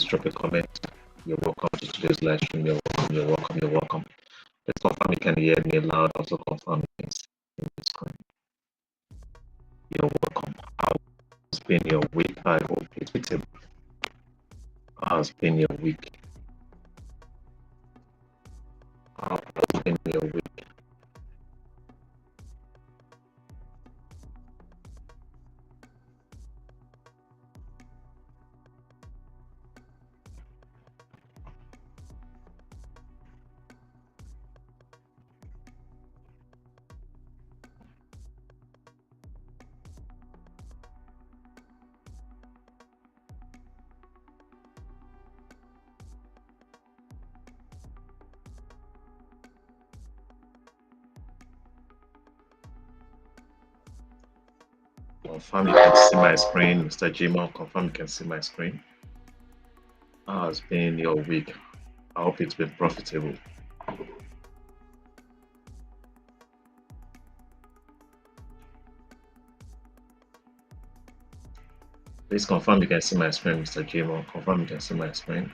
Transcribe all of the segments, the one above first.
drop a comment. You're welcome to today's live stream. You're welcome, you're welcome, you're welcome. Let's confirm you can hear me loud. Also confirm you can see the screen. You're welcome. How's been your week? I hope it's been. How's been your week? How's been your week? Confirm you can see my screen, Mr. Jimo. Confirm you can see my screen. How has been your week? I hope it's been profitable. Please confirm you can see my screen, Mr. Jimo. Confirm you can see my screen.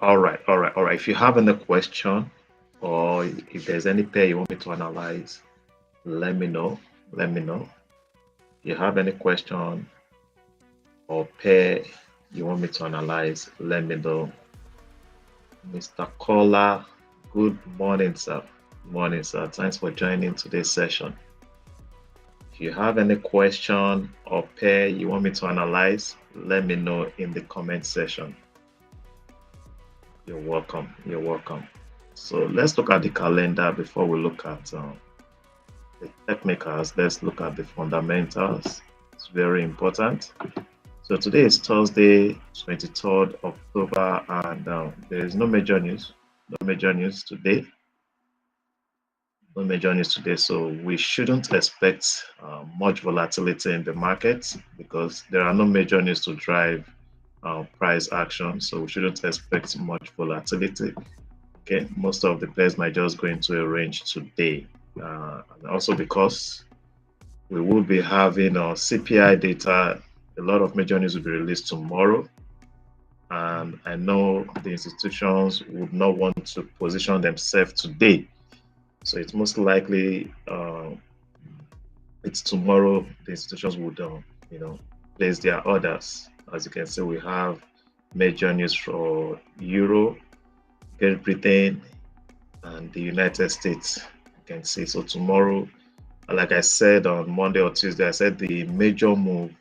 All right. If you have any question or if there's any pair you want me to analyze, let me know. If you have any question or pair you want me to analyze, let me know. Mr. Kola, good morning, sir. Morning, sir. Thanks for joining today's session. If you have any question or pair you want me to analyze, let me know in the comment section. You're welcome. You're welcome. So let's look at the calendar before we look at the technicals. Let's look at the fundamentals. It's very important. So today is Thursday, 23rd October, and there is no major news. No major news today. No major news today. So we shouldn't expect much volatility in the market because there are no major news to drive price action, so we shouldn't expect much volatility. Okay, most of the pairs might just go into a range today, and also because we will be having CPI data. A lot of major news will be released tomorrow, and I know the institutions would not want to position themselves today, so it's most likely it's tomorrow the institutions would place their orders. As you can see, we have major news for Euro, Great Britain, and the United States. You can see. So tomorrow, like I said on Monday or Tuesday, I said the major move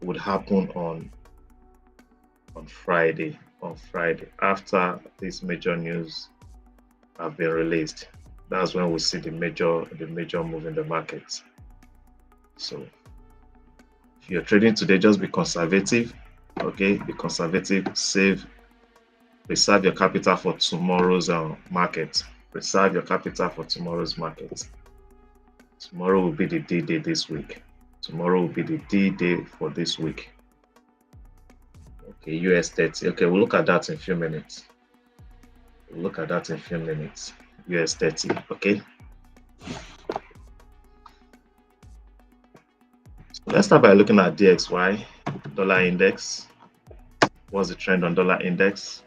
would happen on Friday. On Friday, after these major news have been released, that's when we see the major move in the market. So if you're trading today, just be conservative. Okay, be conservative, save, preserve your capital for tomorrow's market. Preserve your capital for tomorrow's market. Tomorrow will be the D-Day this week. Tomorrow will be the D-Day for this week. Okay, US 30. Okay, we'll look at that in a few minutes. We'll look at that in a few minutes. US 30. Okay. So let's start by looking at DXY, dollar index. What's the trend on dollar index?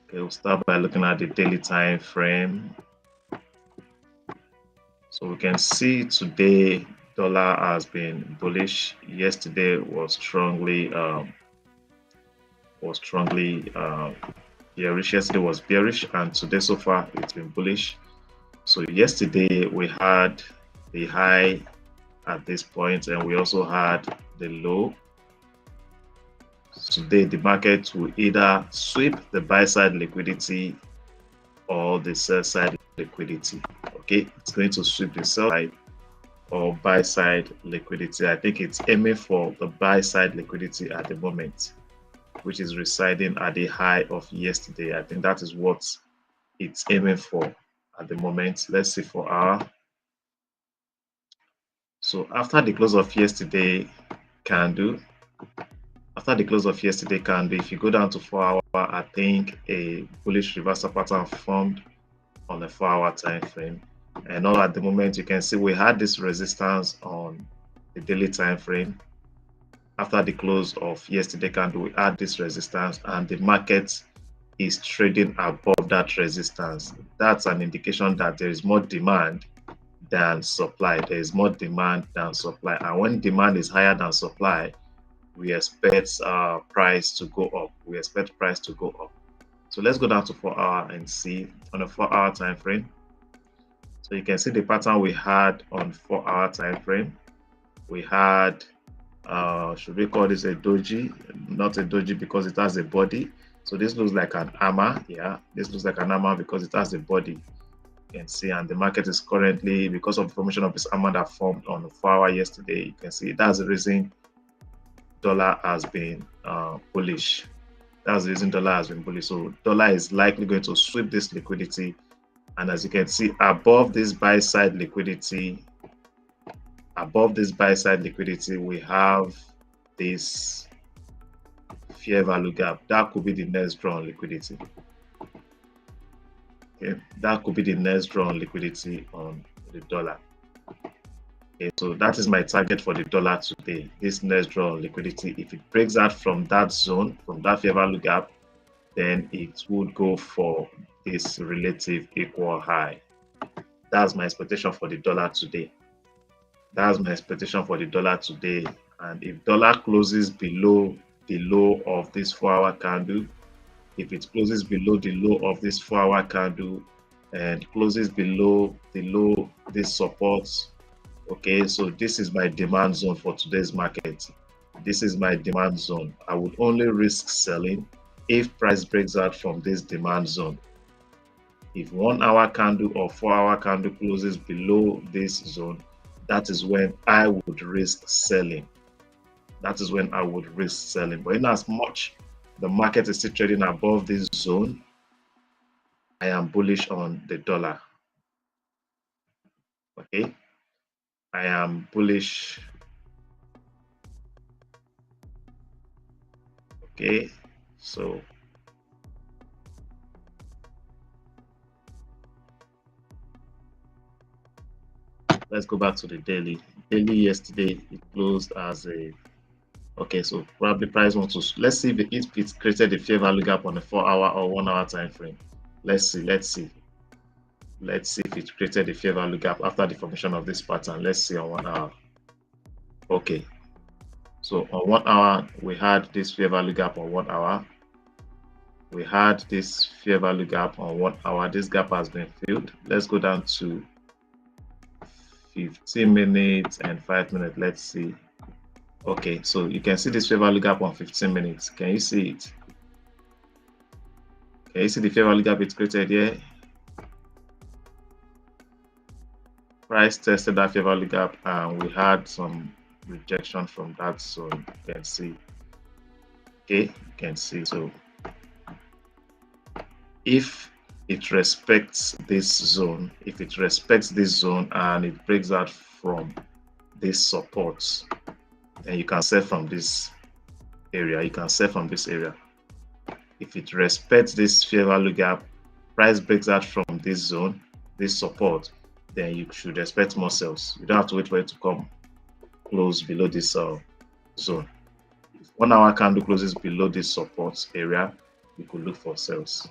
Okay, we'll start by looking at the daily time frame. So we can see today dollar has been bullish. Yesterday was strongly bearish. Yesterday was bearish, and today so far it's been bullish. So yesterday we had the high at this point, and we also had the low. Today the market will either sweep the buy side liquidity or the sell side liquidity. Okay, it's going to sweep the sell side or buy side liquidity. I think it's aiming for the buy side liquidity at the moment. which is residing at the high of yesterday. I think that is what it's aiming for at the moment. Let's see for hour. So after the close of yesterday candle, if you go down to 4 hour, I think a bullish reversal pattern formed on the 4 hour time frame. And all at the moment, you can see we had this resistance on the daily time frame. After the close of yesterday candle, we had this resistance, and the market is trading above that resistance. That's an indication that there is more demand than supply. There is more demand than supply. And when demand is higher than supply, we expect price to go up. We expect price to go up. So let's go down to 4 hour and see on a 4 hour time frame. So you can see the pattern we had on 4 hour time frame. We had, should we call this a doji? Not a doji because it has a body. So this looks like an hammer. Yeah, this looks like an hammer because it has a body. You can see, and the market is currently, because of the formation of this hammer that formed on the 4 hour yesterday, you can see that's the reason dollar has been bullish. That's the reason dollar has been bullish. So dollar is likely going to sweep this liquidity, and as you can see, above this buy side liquidity, we have this fair value gap. That could be the next draw on liquidity. Okay, that could be the next draw on liquidity on the dollar. Okay, so that is my target for the dollar today. This next draw on liquidity, if it breaks out from that zone, from that fair value gap, then it would go for this relative equal high. That's my expectation for the dollar today. That's my expectation for the dollar today. And if dollar closes below the low of this 4 hour candle, if it closes below the low of this 4 hour candle and closes below the low, this support, okay, so this is my demand zone for today's market. This is my demand zone. I would only risk selling if price breaks out from this demand zone. If 1 hour candle or 4 hour candle closes below this zone, that is when I would risk selling. That is when I would risk selling. But in as much the market is still trading above this zone, I am bullish on the dollar. Okay, I am bullish. Okay, so let's go back to the daily. Daily yesterday, it closed as a, okay, so probably price wants to, let's see if it created a fair value gap on a 4 hour or 1 hour time frame. Let's see if it created a fair value gap after the formation of this pattern. Let's see on 1 hour. Okay, so on 1 hour, we had this fair value gap on 1 hour. We had this fair value gap on 1 hour. This gap has been filled. Let's go down to 15 minutes and 5 minutes. Let's see. Okay, so you can see this fair value gap on 15 minutes. Can you see it? Can you see the fair value gap it created here? Price tested that fair value gap and we had some rejection from that zone. You can see. Okay, you can see. So if it respects this zone, and it breaks out from this support, then you can sell from this area. If it respects this fair value gap, price breaks out from this zone, this support, then you should expect more sales. You don't have to wait for it to come close below this zone. If 1 hour candle closes below this support area, you could look for sales.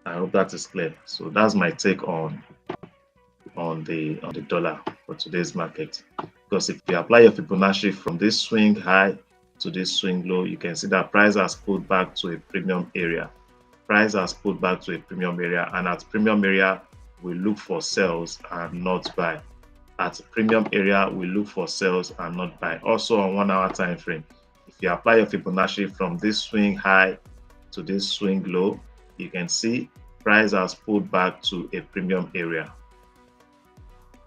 I hope that is clear. So that's my take on the dollar for today's market. Because if you apply your Fibonacci from this swing high to this swing low, you can see that price has pulled back to a premium area. And at premium area, we look for sales and not buy. At premium area, we look for sales and not buy. Also on 1 hour time frame, if you apply your Fibonacci from this swing high to this swing low, you can see price has pulled back to a premium area.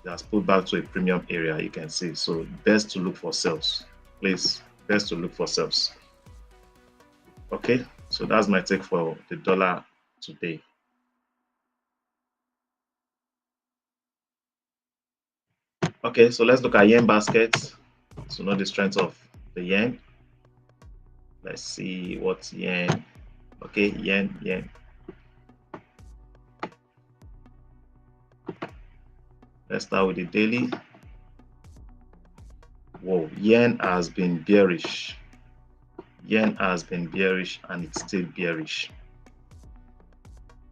You can see. So best to look for sales. Please, best to look for sales. Okay, so that's my take for the dollar today. Okay, so let's look at yen basket to know the strength of the yen. Let's see what yen. Okay, yen. Let's start with the daily. Whoa, yen has been bearish. Yen has been bearish and it's still bearish.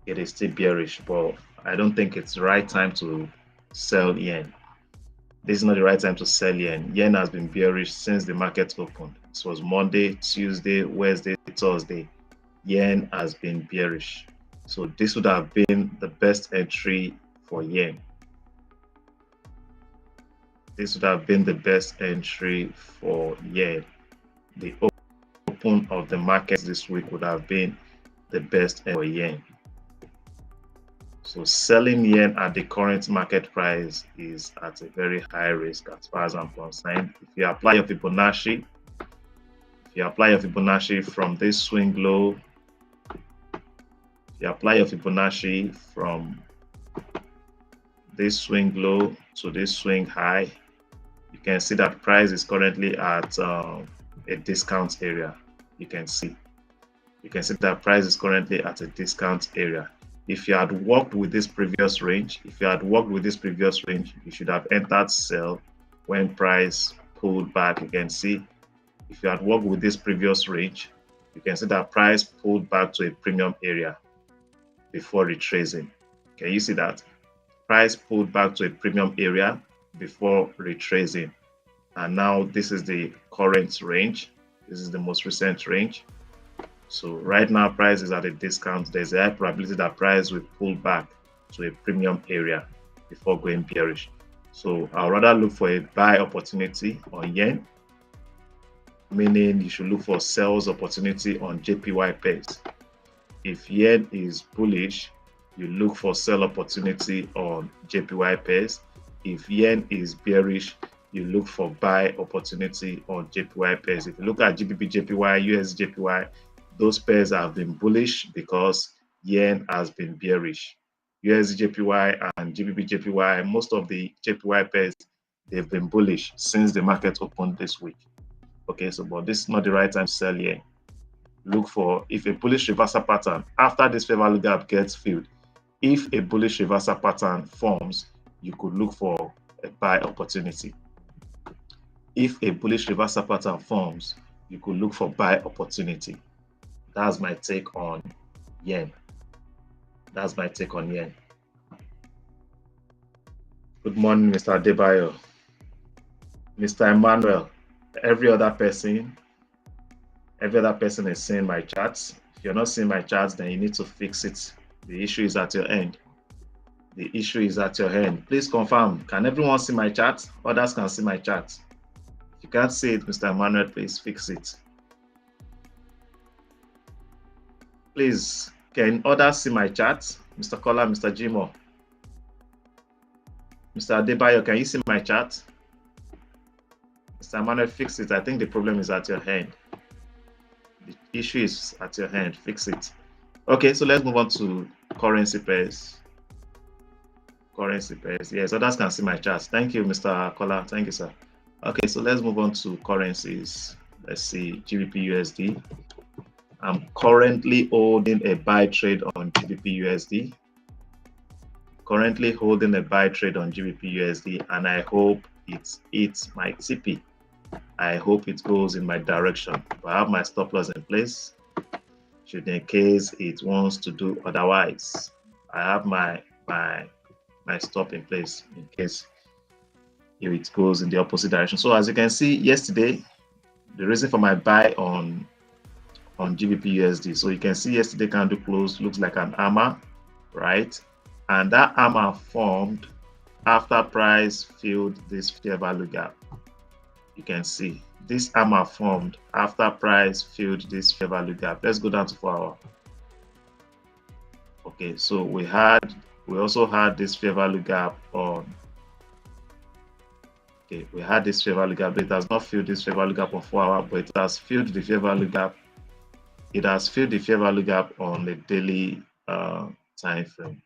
It is still bearish, but I don't think it's the right time to sell yen. This is not the right time to sell yen. Yen has been bearish since the market opened. This was Monday, Tuesday, Wednesday, Thursday. Yen has been bearish. So this would have been the best entry for yen. This would have been the best entry for yen. The open of the markets this week would have been the best for yen. So selling yen at the current market price is at a very high risk as far as I'm concerned. If you apply your Fibonacci, from this swing low, if you apply your Fibonacci from this swing low to this swing high, you can see that price is currently at a discount area. You can see that price is currently at a discount area. If you had worked with this previous range, you should have entered sell when price pulled back. You can see if you had worked with this previous range, you can see that price pulled back to a premium area before retracing. Can you see that? Price pulled back to a premium area before retracing. And now this is the current range. This is the most recent range. So right now, price is at a discount. There's a high probability that price will pull back to a premium area before going bearish. So I'd rather look for a buy opportunity on yen, meaning you should look for sales opportunity on JPY pairs. If yen is bullish, you look for sell opportunity on JPY pairs. If yen is bearish, you look for buy opportunity on JPY pairs. If you look at GBP JPY, US JPY, those pairs have been bullish because yen has been bearish. US JPY and GBP JPY, most of the JPY pairs, they've been bullish since the market opened this week. Okay, so but this is not the right time to sell yen. Look for if a bullish reversal pattern after this fair value gap gets filled. If a bullish reversal pattern forms, you could look for a buy opportunity. If a bullish reversal pattern forms, you could look for buy opportunity. That's my take on yen. Good morning, Mr. Adebayo. Mr. Emmanuel, every other person is seeing my charts. If you're not seeing my charts, then you need to fix it. The issue is at your end. Please confirm. Can everyone see my chart? Others can see my chart. If you can't see it, Mr. Emmanuel, please fix it. Please, can others see my chart? Mr. Kola, Mr. Jimo. Mr. Adebayo, can you see my chart? Mr. Emmanuel, fix it. I think the problem is at your hand. The issue is at your hand. Fix it. Okay, so let's move on to currency pairs. Yes, others can see my charts. Thank you, Mr. Kola. Thank you, sir. Okay, so let's move on to currencies. Let's see, GBP USD. I'm currently holding a buy trade on GBP USD. And I hope it's my TP. I hope it goes in my direction. I have my stop loss in place. Should in case it wants to do otherwise, I have my stop in place in case if it goes in the opposite direction. So as you can see yesterday, the reason for my buy on GBP USD. So you can see yesterday candle close looks like an hammer, right? And that hammer formed after price filled this fair value gap. You can see this hammer formed after price filled this fair value gap. Let's go down to 4 hour. Okay, so we also had this fair value gap on. Okay, we had this fair value gap, but it has not filled this fair value gap on 4 hour, but it has filled the fair value gap it has filled the fair value gap on the daily time frame.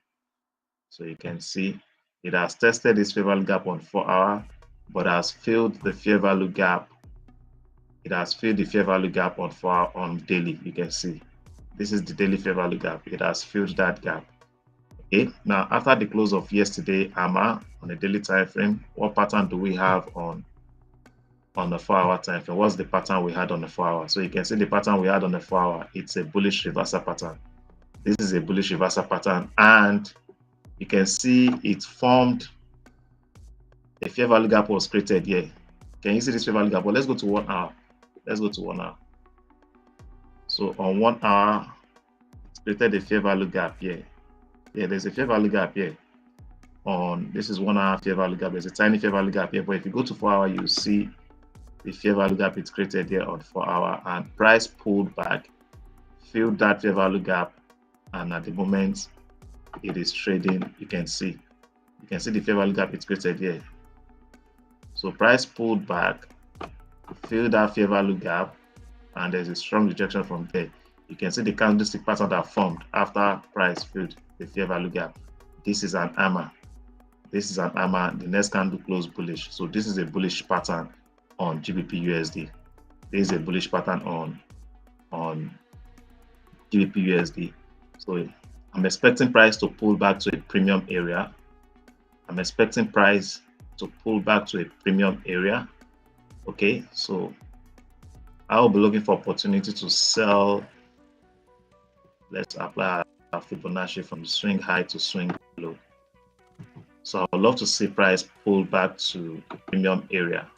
So you can see it has tested this fair value gap on 4-hour, but has filled the fair value gap. It has filled the fair value gap on 4-hour on daily. You can see this is the daily fair value gap. It has filled that gap. Okay, now after the close of yesterday, AMA on the daily time frame, what pattern do we have on the 4-hour time frame? What's the pattern we had on the 4-hour? So you can see the pattern we had on the 4-hour. It's a bullish reversal pattern. This is a bullish reversal pattern, and you can see it formed a fair value gap was created here. Can you see this fair value gap? Well, let's go to 1 hour. Let's go to 1 hour. So on 1 hour, it's created a fair value gap here. Yeah, there's a fair value gap here. On this is 1 hour fair value gap. There's a tiny fair value gap here, but if you go to 4 hour, you see the fair value gap it's created here on 4 hour, and price pulled back, filled that fair value gap, and at the moment it is trading. You can see the fair value gap it's created here. So price pulled back, filled that fair value gap, and there's a strong rejection from there. You can see the candlestick pattern that formed after price filled the fair value gap. This is an AMA. This is an AMA. The next candle closed bullish. So this is a bullish pattern on GBP USD. This is a bullish pattern on GBP USD. So I'm expecting price to pull back to a premium area. I'm expecting price to pull back to a premium area. Okay, so I will be looking for opportunity to sell. Let's apply a Fibonacci from the swing high to swing low. So I would love to see price pull back to the premium area,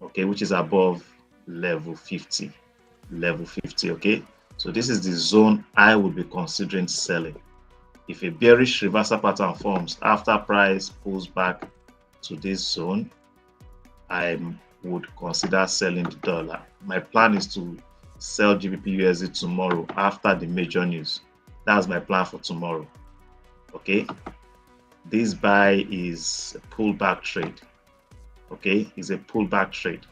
okay, which is above level 50. Level 50, okay. So this is the zone I would be considering selling. If a bearish reversal pattern forms after price pulls back to this zone, I would consider selling the dollar. My plan is to sell GBP USD tomorrow after the major news. That's my plan for tomorrow. Okay, this buy is a pullback trade. Okay, it's a pullback trade.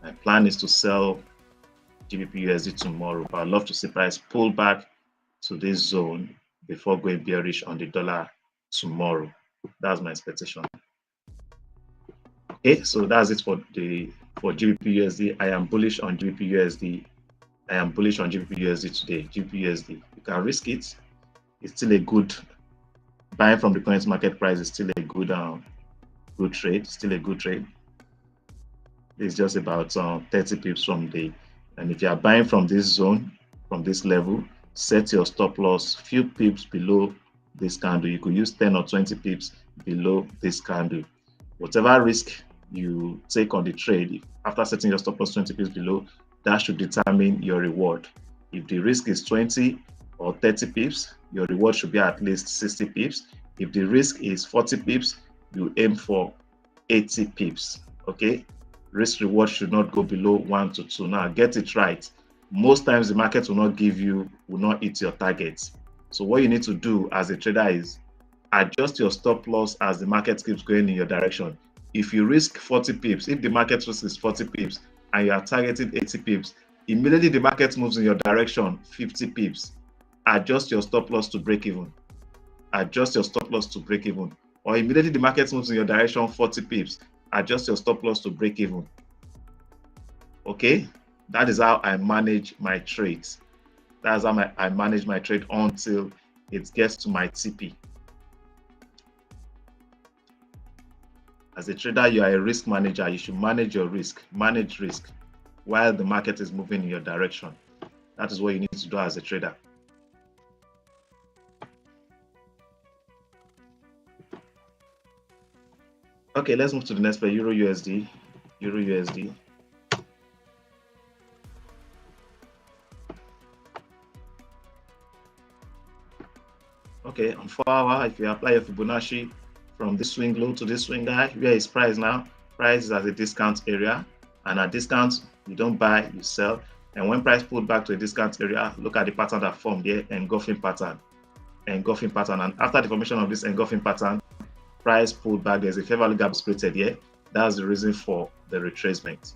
My plan is to sell GBP USD tomorrow, but I'd love to see price pull back to this zone before going bearish on the dollar tomorrow. That's my expectation. Okay, so that's it for GBP USD. I am bullish on GBP USD. I am bullish on GBP USD today. GBP USD, you can risk it. It's still a good buying from the current market price. Is still a good good trade. Still a good trade. It's just about 30 pips from the. And if you are buying from this zone, from this level, set your stop loss few pips below this candle. You could use 10 or 20 pips below this candle. Whatever risk you take on the trade, after setting your stop loss 20 pips below, that should determine your reward. If the risk is 20 or 30 pips, your reward should be at least 60 pips. If the risk is 40 pips, you aim for 80 pips. Okay, risk reward should not go below 1 to 2. Now get it right. Most times the market will not hit your targets. So what you need to do as a trader is adjust your stop loss as the market keeps going in your direction. If you risk 40 pips, if the market risk is 40 pips and you are targeting 80 pips, immediately the market moves in your direction 50 pips, adjust your stop loss to break even. Adjust your stop loss to break even. Or immediately the market moves in your direction 40 pips, adjust your stop loss to break even. Okay, that is how I manage my trades. That's how I manage my trade until it gets to my TP. As a trader, you are a risk manager. You should manage your risk, manage risk while the market is moving in your direction. That is what you need to do as a trader. Okay, let's move to the next pair, Euro USD. Euro USD. Okay, on 4 hour, if you apply your Fibonacci from this swing low to this swing high, where is price now? Price is at a discount area, and at discount, you don't buy, you sell. And when price pulled back to a discount area, look at the pattern that formed here, engulfing pattern. Engulfing pattern. And after the formation of this engulfing pattern, price pulled back, there's a fair value gap created here. That's the reason for the retracement.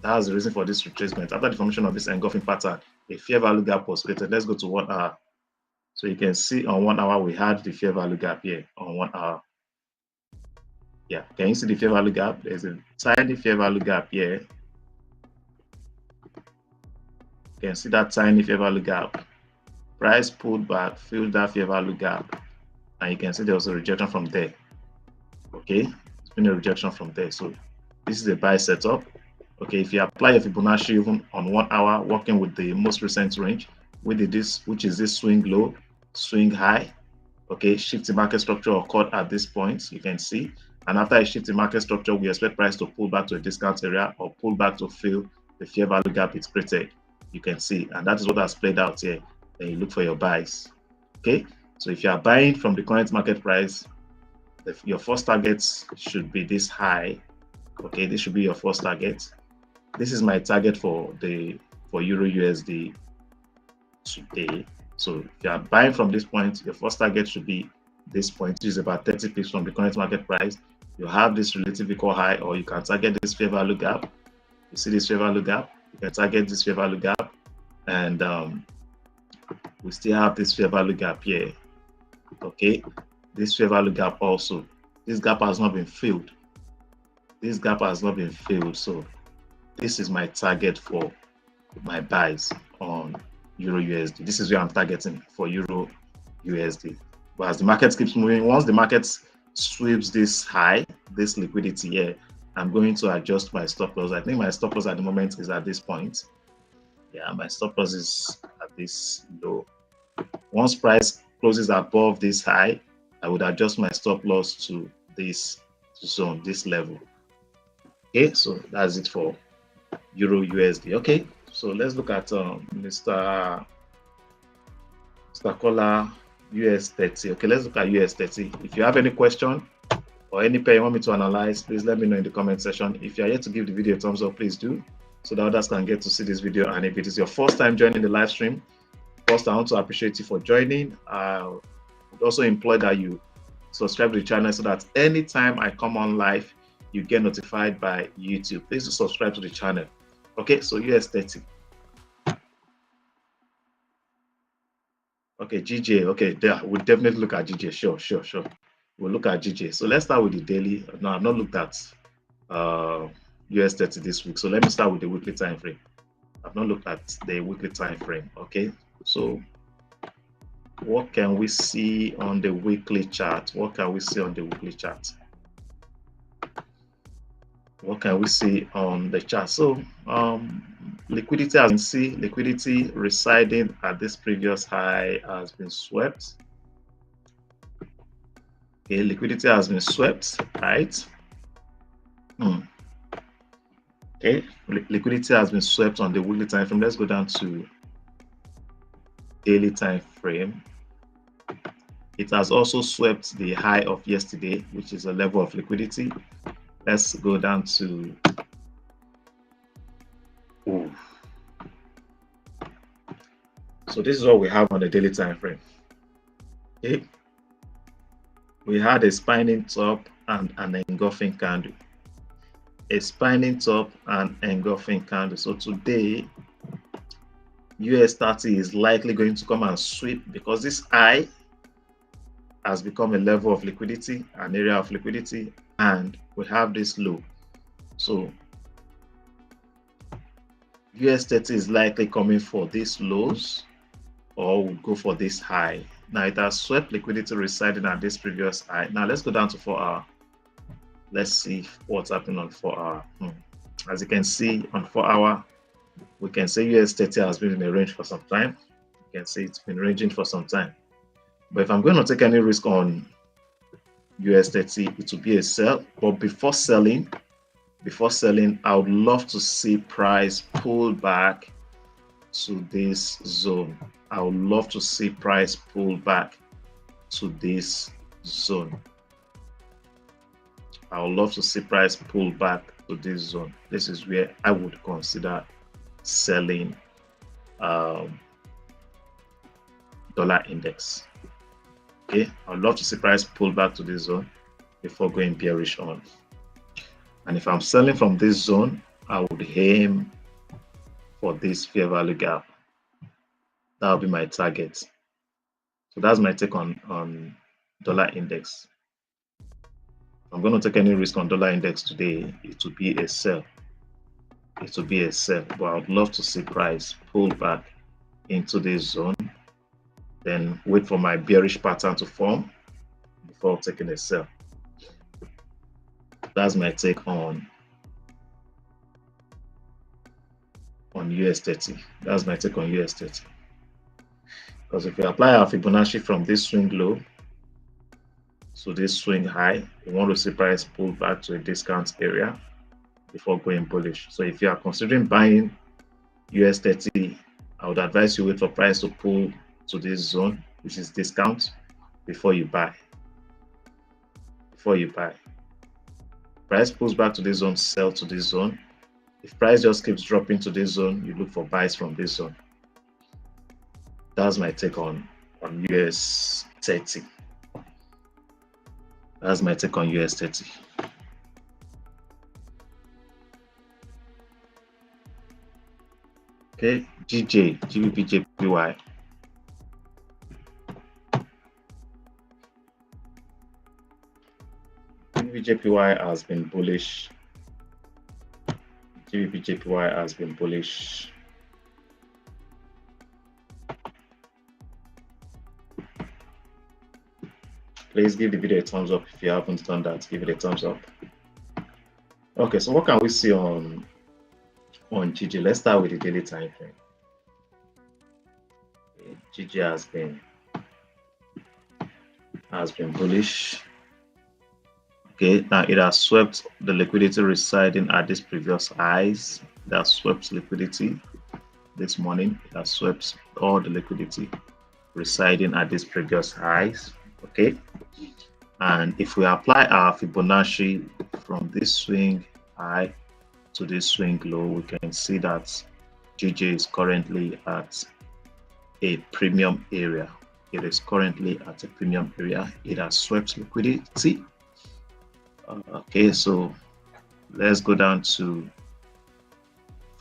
That's the reason for this retracement. After the formation of this engulfing pattern, a fair value gap was created. Let's go to 1 hour. So you can see on 1 hour, we had the fair value gap here on 1 hour. Yeah, can you see the fair value gap? There's a tiny fair value gap here. You can see that tiny fair value gap. Price pulled back, filled that fair value gap, and you can see there was a rejection from there. Okay, it's been a rejection from there. So this is a buy setup. Okay, if you apply your Fibonacci even on 1 hour, working with the most recent range, which is this swing low, swing high. Okay, shifting market structure occurred at this point, you can see. And after a shift in market structure, we expect price to pull back to a discount area or pull back to fill the fair value gap it's created. You can see, and that is what has played out here. Then you look for your buys. Okay, so if you are buying from the current market price, your first target should be this high. Okay, this should be your first target. This is my target for Euro USD today. So if you are buying from this point, your first target should be this point, which is about 30 pips from the current market price. You have this relative equal high, or you can target this fair value gap. You see this fair value gap, you can target this fair value gap, and we still have this fair value gap here. Okay, this fair value gap also, this gap has not been filled. This gap has not been filled, so this is my target for my buys on Euro USD. This is where I'm targeting for Euro USD. But as the market keeps moving, once the market sweeps this high, this liquidity here, I'm going to adjust my stop loss. I think my stop loss at the moment is at this point. Yeah, my stop loss is at this low. Once price closes above this high, I would adjust my stop loss to this zone, this level. Okay, so that's it for Euro USD. Okay, so let's look at Mr. Caller US30. Okay, let's look at US30. If you have any question or any pair you want me to analyze, please let me know in the comment section. If you are yet to give the video a thumbs up, please do, so that others can get to see this video. And if it is your first time joining the live stream, first I want to appreciate you for joining. I would also implore that you subscribe to the channel so that anytime I come on live, you get notified by YouTube. Please do subscribe to the channel. Okay, so US30. Okay, GJ. Okay, there we'll definitely look at GJ. Sure. We'll look at GJ. So let's start with the daily. No, I've not looked at US30 this week. So let me start with the weekly time frame. I've not looked at the weekly time frame. Okay, so what can we see on the weekly chart? What can we see on the weekly chart? What can we see on the chart? So liquidity, as you can see, liquidity residing at this previous high has been swept. Okay, liquidity has been swept, right? Okay, liquidity has been swept on the weekly time frame. Let's go down to daily time frame. It has also swept the high of yesterday, which is a level of liquidity. Let's go down to so this is what we have on the daily time frame. Okay, we had a spinning top and an engulfing candle. A spinning top and engulfing candle. So today, US30 is likely going to come and sweep, because this high has become a level of liquidity, an area of liquidity, and we have this low. So US30 is likely coming for these lows, or will go for this high. Now it has swept liquidity residing at this previous high. Now let's go down to 4 hour. Let's see what's happening on 4 hour. As you can see on 4 hour, we can say US30 has been in a range for some time. You can see it's been ranging for some time. But if I'm going to take any risk on US30, it will be a sell. But before selling, I would love to see price pull back to this zone. I would love to see price pull back to this zone. I would love to see price pull back to this zone. This is where I would consider selling dollar index. Okay, I would love to see price pull back to this zone before going bearish on. And if I'm selling from this zone, I would aim for this fair value gap. That will be my target. So that's my take on dollar index. If I'm going to take any risk on dollar index today, it will be a sell. It will be a sell, but I would love to see price pull back into this zone, then wait for my bearish pattern to form before taking a sell. That's my take on US30. That's my take on US30. Because if you apply our Fibonacci from this swing low to this swing high, you want to see price pull back to a discount area before going bullish. So if you are considering buying US30, I would advise you wait for price to pull to this zone, which is discount, before you buy. Before you buy. Price pulls back to this zone, sell to this zone. If price just keeps dropping to this zone, you look for buys from this zone. That's my take on US30. That's my take on US30. Okay, GJ, GBP, JPY. JPY has been bullish. GBP JPY has been bullish. Please give the video a thumbs up if you haven't done that. Give it a thumbs up. Okay, so what can we see on GG? Let's start with the daily time frame. GG has been bullish. Okay, now it has swept the liquidity residing at this previous highs. It has swept liquidity this morning. It has swept all the liquidity residing at this previous highs. Okay, and if we apply our Fibonacci from this swing high to this swing low, we can see that GJ is currently at a premium area. It is currently at a premium area. It has swept liquidity. Okay, so let's go down to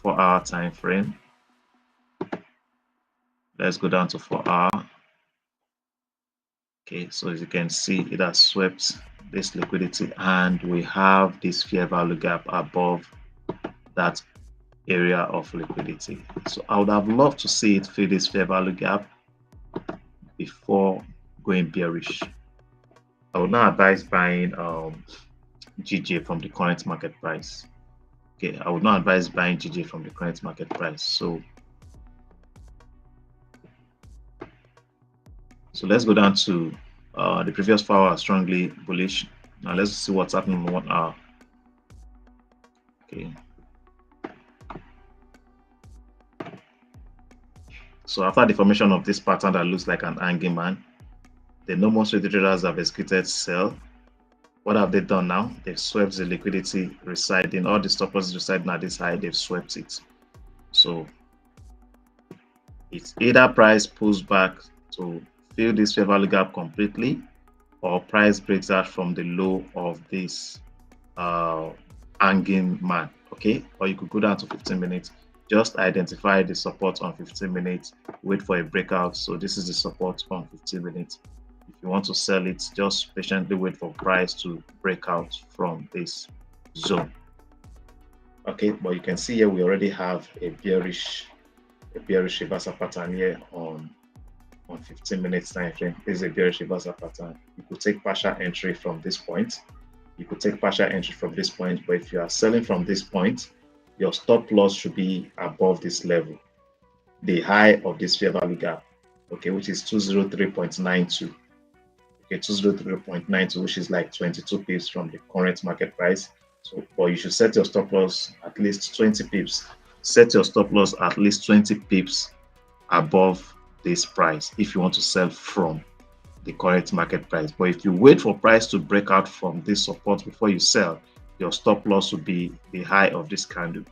4-hour time frame. Let's go down to 4-hour. Okay, so as you can see, it has swept this liquidity, and we have this fair value gap above that area of liquidity. So I would have loved to see it fill this fair value gap before going bearish. I would not advise buying GJ from the current market price. Okay, I would not advise buying GJ from the current market price. So let's go down to the previous 4 hours strongly bullish. Now let's see what's happening in 1 hour. Okay. So after the formation of this pattern that looks like an hanging man, the normal strategy traders have executed sell. What have they done now? They've swept the liquidity residing, all the stop losses residing at this high, they've swept it. So it's either price pulls back to fill this fair value gap completely, or price breaks out from the low of this hanging man. Okay, or you could go down to 15 minutes, just identify the support on 15 minutes, wait for a breakout. So this is the support on 15 minutes. If you want to sell it, just patiently wait for price to break out from this zone. Okay, but you can see here we already have a bearish reversal pattern here on 15 minutes time frame. This is a bearish reversal pattern. You could take partial entry from this point. You could take partial entry from this point, but if you are selling from this point, your stop loss should be above this level, the high of this fair value gap, okay, which is 203.92. Okay, 203.92, which is like 22 pips from the current market price. So, but you should set your stop loss at least 20 pips. Set your stop loss at least 20 pips above this price if you want to sell from the current market price. But if you wait for price to break out from this support before you sell, your stop loss will be the high of this candle.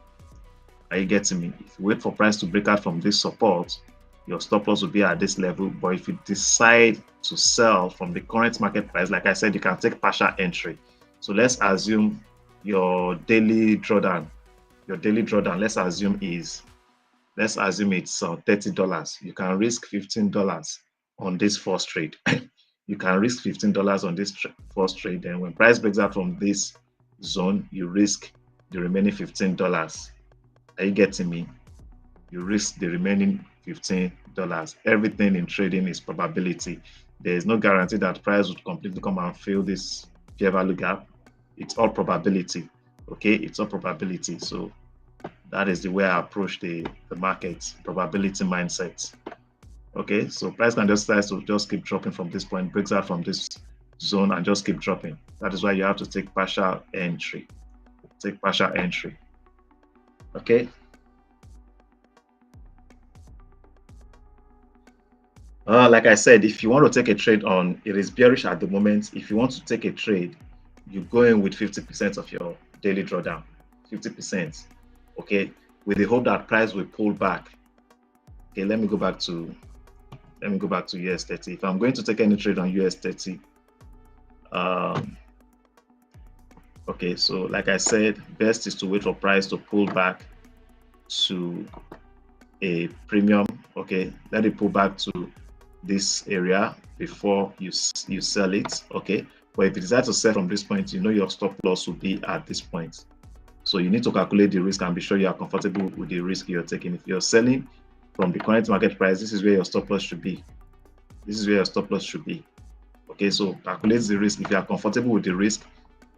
Are you getting me? If you wait for price to break out from this support, your stop loss will be at this level. But if you decide to sell from the current market price, like I said, you can take partial entry. So let's assume your daily drawdown your daily drawdown, let's assume it's $30. You can risk $15 on this first trade. You can risk $15 on this first trade. Then when price breaks out from this zone, you risk the remaining $15. Are you getting me? You risk the remaining $15. Everything in trading is probability. There is no guarantee that price would completely come and fill this fair value gap. It's all probability. Okay, it's all probability. So that is the way I approach the market, probability mindset. Okay, so price can just start to just keep dropping from this point, breaks out from this zone and just keep dropping. That is why you have to take partial entry. Take partial entry. Okay. Like I said, if you want to take a trade on, it is bearish at the moment. If you want to take a trade, you go in with 50% of your daily drawdown, 50%. Okay, with the hope that price will pull back. Okay, let me go back to US30. If I'm going to take any trade on US30, okay, so like I said, best is to wait for price to pull back to a premium. Okay, let it pull back to this area before you sell it. Okay, but if you decide to sell from this point, you know your stop loss will be at this point. So you need to calculate the risk and be sure you are comfortable with the risk you're taking. If you're selling from the current market price, this is where your stop loss should be. This is where your stop loss should be. Okay, so calculate the risk if you are comfortable with the risk.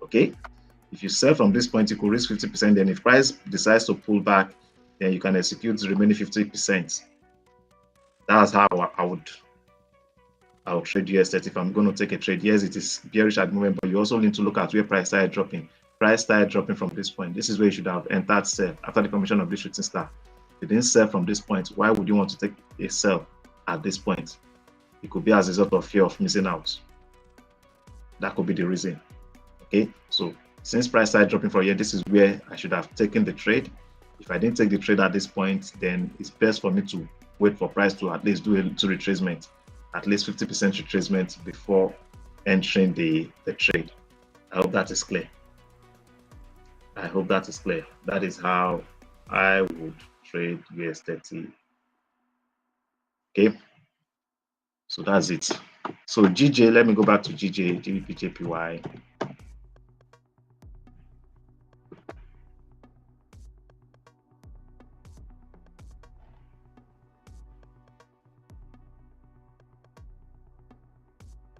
Okay, if you sell from this point, you could risk 50%. Then if price decides to pull back, then you can execute the remaining 50%. That's how I would trade US30 if I'm going to take a trade. Yes, it is bearish at the moment, but you also need to look at where price started dropping. Price started dropping from this point. This is where you should have entered sell after the formation of this shooting star. If you didn't sell from this point, why would you want to take a sell at this point? It could be as a result of fear of missing out. That could be the reason. Okay, so since price started dropping for here, this is where I should have taken the trade. If I didn't take the trade at this point, then it's best for me to wait for price to at least do a retracement, at least 50% retracement before entering the trade. I hope that is clear. I hope that is clear. That is how I would trade US30. Okay, so that's it. So GJ, let me go back to GJ, GBP, JPY.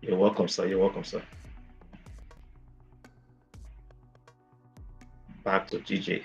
You're welcome, sir. You're welcome, sir. Back to GJ.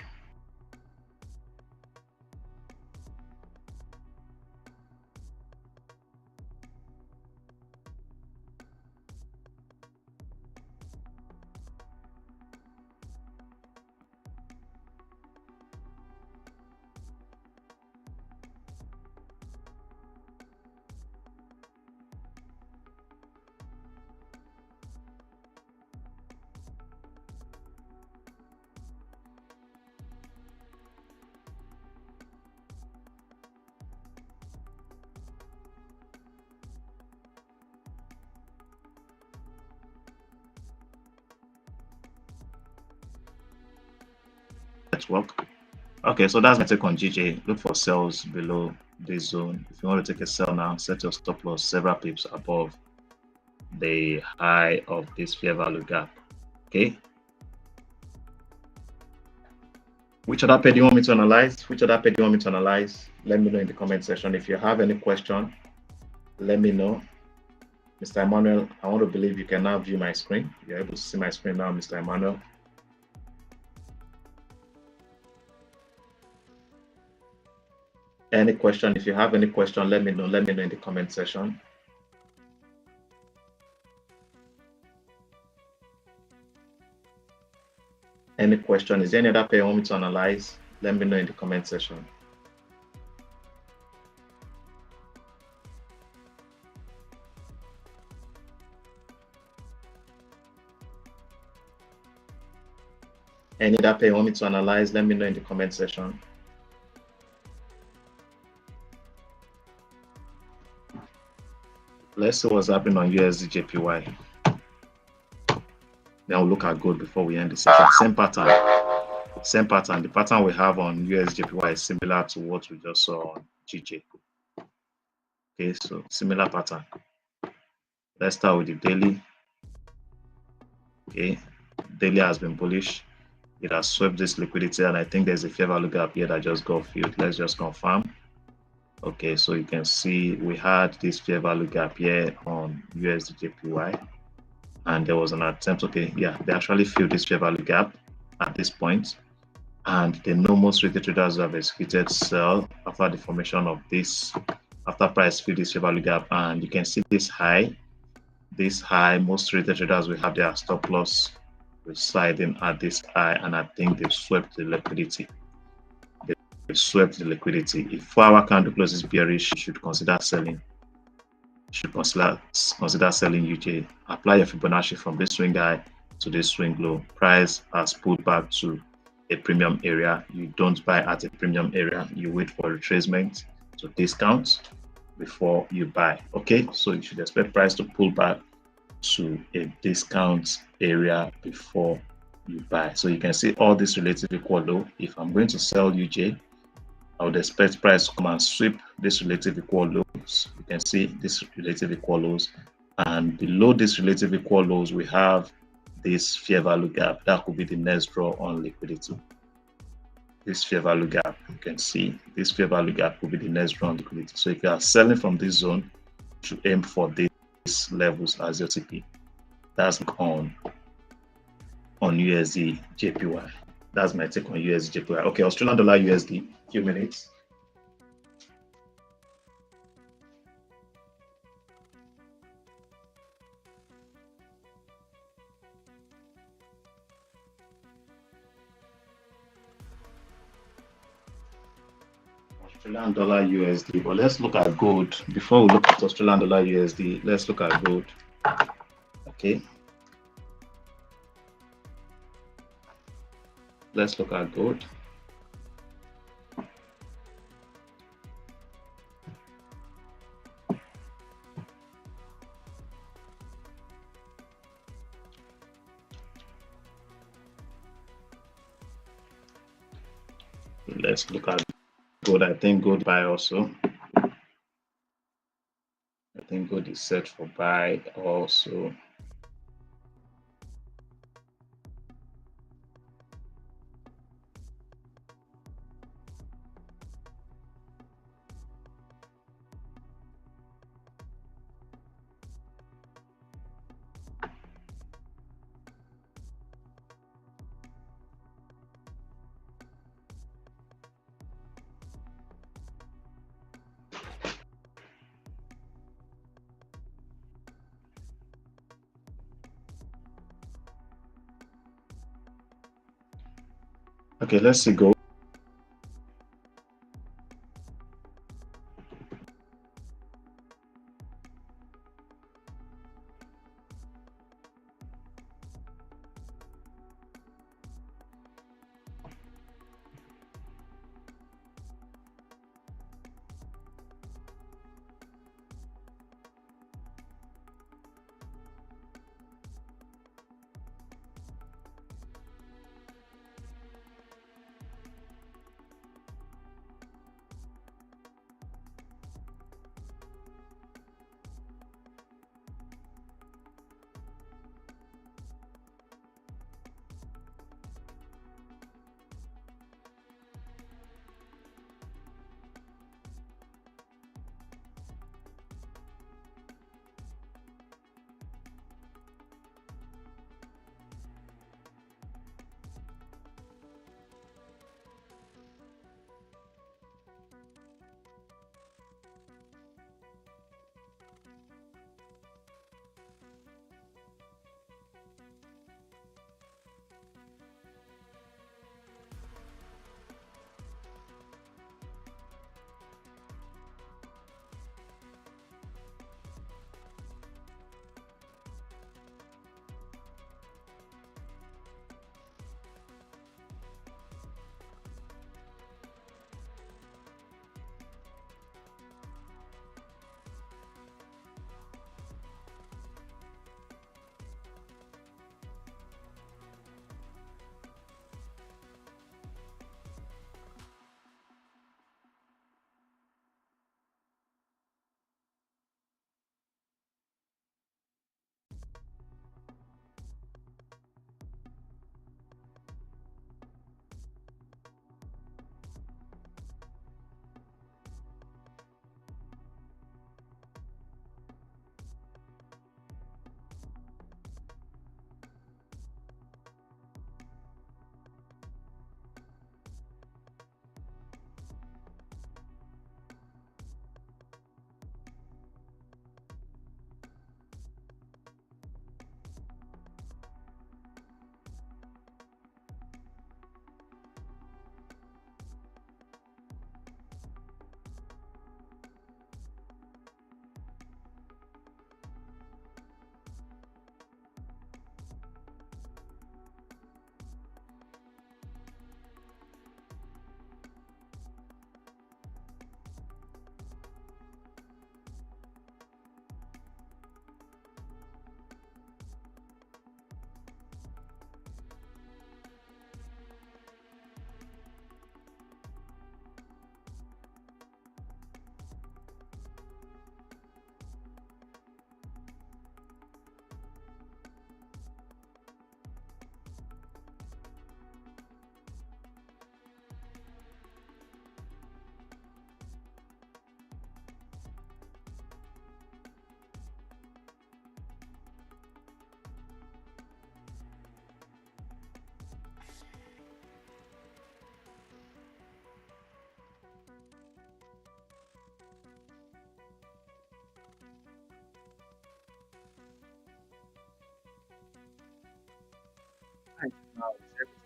Network. Okay, so that's my take on GJ. Look for sells below this zone. If you want to take a sell now, set your stop loss several pips above the high of this fair value gap. Okay. Which other pair do you want me to analyze? Which other pair do you want me to analyze? Let me know in the comment section. If you have any question, let me know. Mr. Emmanuel, I want to believe you can now view my screen. You're able to see my screen now, Mr. Emmanuel. Any question? If you have any question, let me know. Let me know in the comment section. Any question? Is there any other pair you want me to analyze? Let me know in the comment section. Any other pair you want me to analyze? Let me know in the comment section. Let's see what's happening on USD JPY. Then we'll look at gold before we end the session. Same pattern. Same pattern. The pattern we have on USJPY is similar to what we just saw on GJ. Okay, so similar pattern. Let's start with the daily. Okay, daily has been bullish. It has swept this liquidity, and I think there's a fair value gap here that just got filled. Let's just confirm. Okay, so you can see we had this fair value gap here on USDJPY, and there was an attempt. Okay, yeah, they actually filled this fair value gap at this point, and they know most retail traders who have executed sell after the formation of this, after price filled this fair value gap, and you can see this high. This high, most retail traders will have their stop loss residing at this high, and I think they've swept the liquidity. They've swept the liquidity. If 4-hour candle closes bearish, you should consider selling. You should consider selling UJ. Apply your Fibonacci from this swing high to this swing low. Price has pulled back to a premium area. You don't buy at a premium area. You wait for retracement to discount before you buy. Okay, so you should expect price to pull back to a discount area before you buy. So you can see all this relative equal low. If I'm going to sell UJ, I would expect price to come and sweep this relative equal lows. You can see this relative equal lows, and below this relative equal lows, we have this fair value gap. That could be the next draw on liquidity. This fair value gap, you can see this fair value gap will be the next draw on liquidity. So if you are selling from this zone, you should aim for these levels as your TP. That's on USD JPY. That's my take on USD JPY. Okay, Australian dollar USD, few minutes. Australian dollar USD, but let's look at gold. Before we look at Australian dollar USD, let's look at gold. Okay. Let's look at gold. Let's look at gold. I think gold buy also. I think gold is set for buy also. Okay, let's see gold.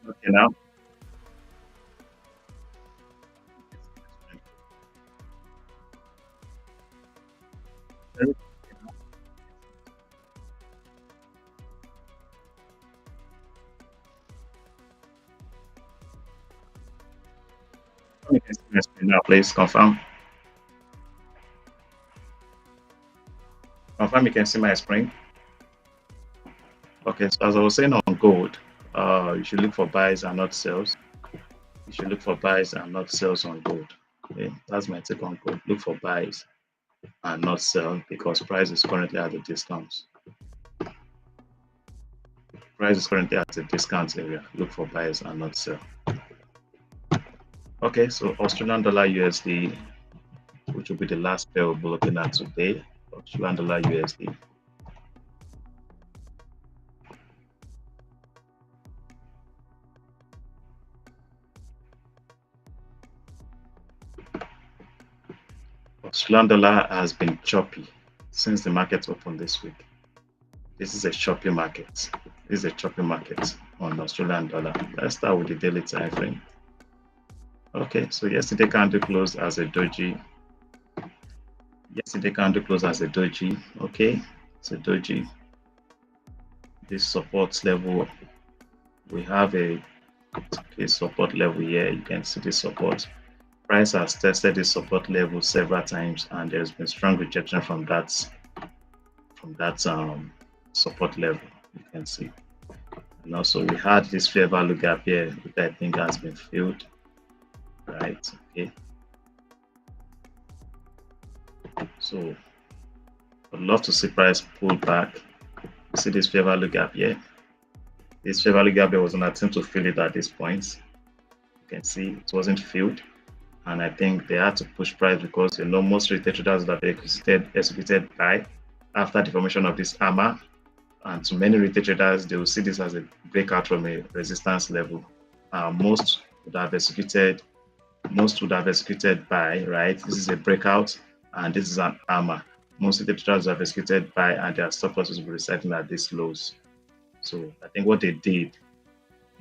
Okay, now. You can see my screen now, please confirm. Confirm you can see my screen. Okay, so as I was saying on gold, you should look for buys and not sells. You should look for buys and not sells on gold. Okay, that's my take on gold. Look for buys and not sell because price is currently at a discount. Price is currently at a discount area. Look for buys and not sell. Okay, so Australian dollar USD, which will be the last pair we'll be looking at today. Australian dollar USD. Australian dollar has been choppy since the market opened this week. This is a choppy market. This is a choppy market on Australian dollar. Let's start with the daily time frame. Okay, so yesterday candle closed as a doji. Yesterday candle closed as a doji. Okay, it's a doji. This support level, we have a support level here. You can see the support. Price has tested this support level several times, and there's been strong rejection from that support level. You can see, and also we had this fair value gap here, which I think has been filled. Right. Okay. So I'd love to see price pull back. See this fair value gap here. This fair value gap, there was an attempt to fill it at this point. You can see it wasn't filled. And I think they had to push price because most retail traders that executed buy after the formation of this hammer. And to many retail traders, they will see this as a breakout from a resistance level. Most would have executed buy, right? This is a breakout and this is an hammer. Most retail traders have executed buy and their stop losses will be resetting at these lows. So I think what they did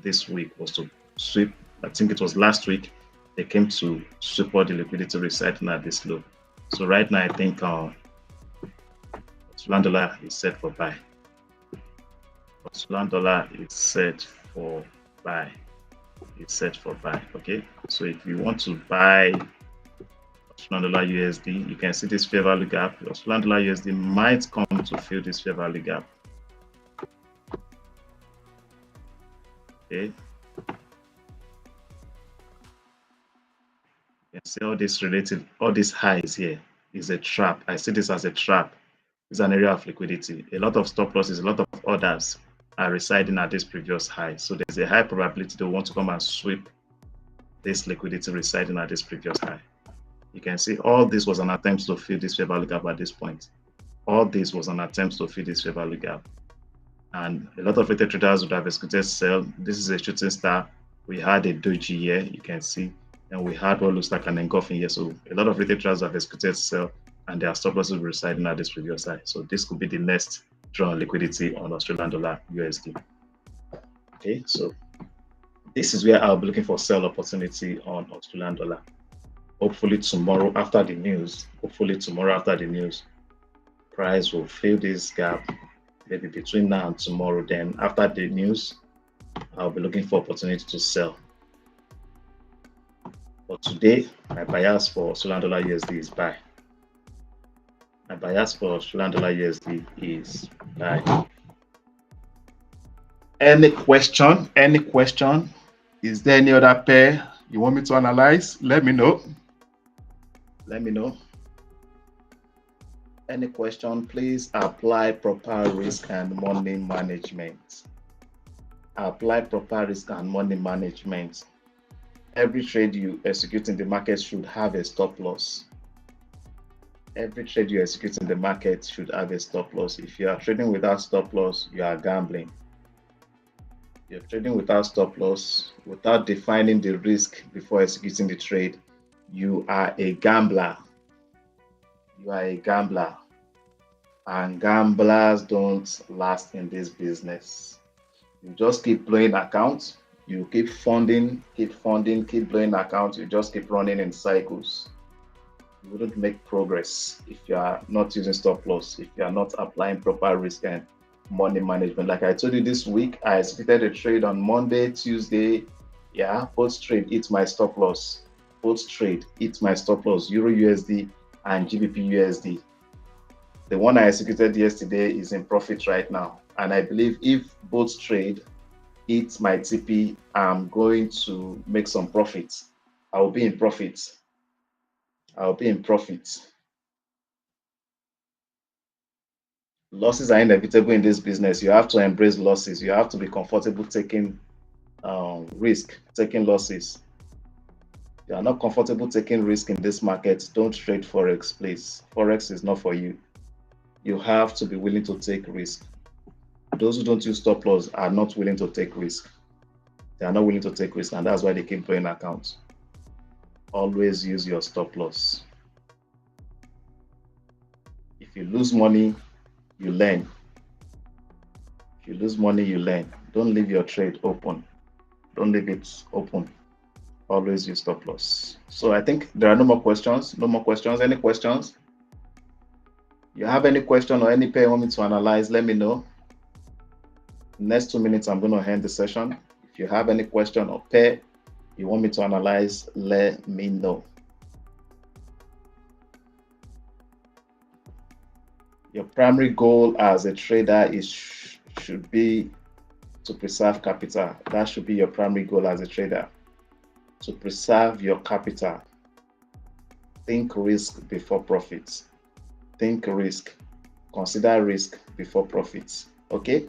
this week was to sweep. I think it was last week they came to support the liquidity resetting at this low. So right now I think Australian dollar is set for buy. Australian dollar is set for buy. It's set for buy. Okay. So if you want to buy Australian dollar USD, you can see this fair value gap. Australian dollar USD might come to fill this fair value gap. Okay. You can see all these highs here is a trap. I see this as a trap. It's an area of liquidity. A lot of stop losses, a lot of orders are residing at this previous high. So there's a high probability they want to come and sweep this liquidity residing at this previous high. You can see all this was an attempt to fill this fair value gap at this point. All this was an attempt to fill this fair value gap. And a lot of retail traders would have executed sell. This is a shooting star. We had a doji here, you can see, and we had what looks like an engulfing here. So a lot of retail traders have executed sell and their stop losses will be residing at this previous high. So this could be the next draw on liquidity on Australian dollar USD. Okay, so this is where I'll be looking for sell opportunity on Australian dollar. Hopefully tomorrow after the news, price will fill this gap maybe between now and tomorrow. Then after the news, I'll be looking for opportunity to sell. But today, my bias for Australian dollar USD is buy. My bias for Australian dollar USD is buy. Any question? Any question? Is there any other pair you want me to analyze? Let me know. Let me know. Any question, please apply proper risk and money management. Apply proper risk and money management. Every trade you execute in the market should have a stop loss. Every trade you execute in the market should have a stop loss. If you are trading without stop loss, you are gambling. You're trading without stop loss, without defining the risk before executing the trade, you are a gambler. You are a gambler. And gamblers don't last in this business. You just keep playing accounts. You keep funding, keep blowing accounts. You just keep running in cycles. You wouldn't make progress if you are not using stop loss, if you are not applying proper risk and money management. Like I told you this week, I executed a trade on Monday, Tuesday. Yeah, both trade hit my stop loss. Both trade hit my stop loss, Euro USD and GBP USD. The one I executed yesterday is in profit right now. And I believe if both trade hit my TP, I'm going to make some profits. I will be in profit. I'll be in profit. Losses are inevitable in this business. You have to embrace losses. You have to be comfortable taking risk, taking losses. You are not comfortable taking risk in this market, don't trade Forex, please. Forex is not for you. You have to be willing to take risk. Those who don't use stop loss are not willing to take risk. They are not willing to take risk, and that's why they keep blowing accounts. Always use your stop loss. If you lose money, you learn. If you lose money, you learn. Don't leave your trade open. Don't leave it open. Always use stop loss. So I think there are no more questions. No more questions. Any questions? You have any question or any pair you want me to analyze, let me know. Next 2 minutes, I'm going to end the session. If you have any question or pair you want me to analyze, let me know. Your primary goal as a trader should be to preserve capital. That should be your primary goal as a trader. To preserve your capital. Think risk before profits. Think risk. Consider risk before profits. Okay?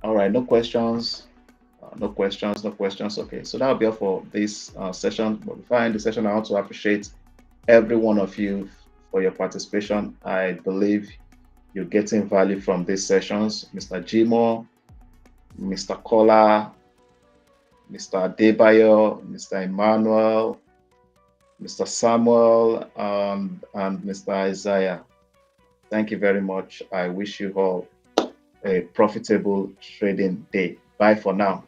All right, no questions. No questions. Okay, so that'll be all for this session. But before I end the session, I want to appreciate every one of you for your participation. I believe you're getting value from these sessions. Mr. Jimo, Mr. Kola, Mr. Adebayo, Mr. Emmanuel, Mr. Samuel, and Mr. Isaiah. Thank you very much. I wish you all a profitable trading day. Bye for now.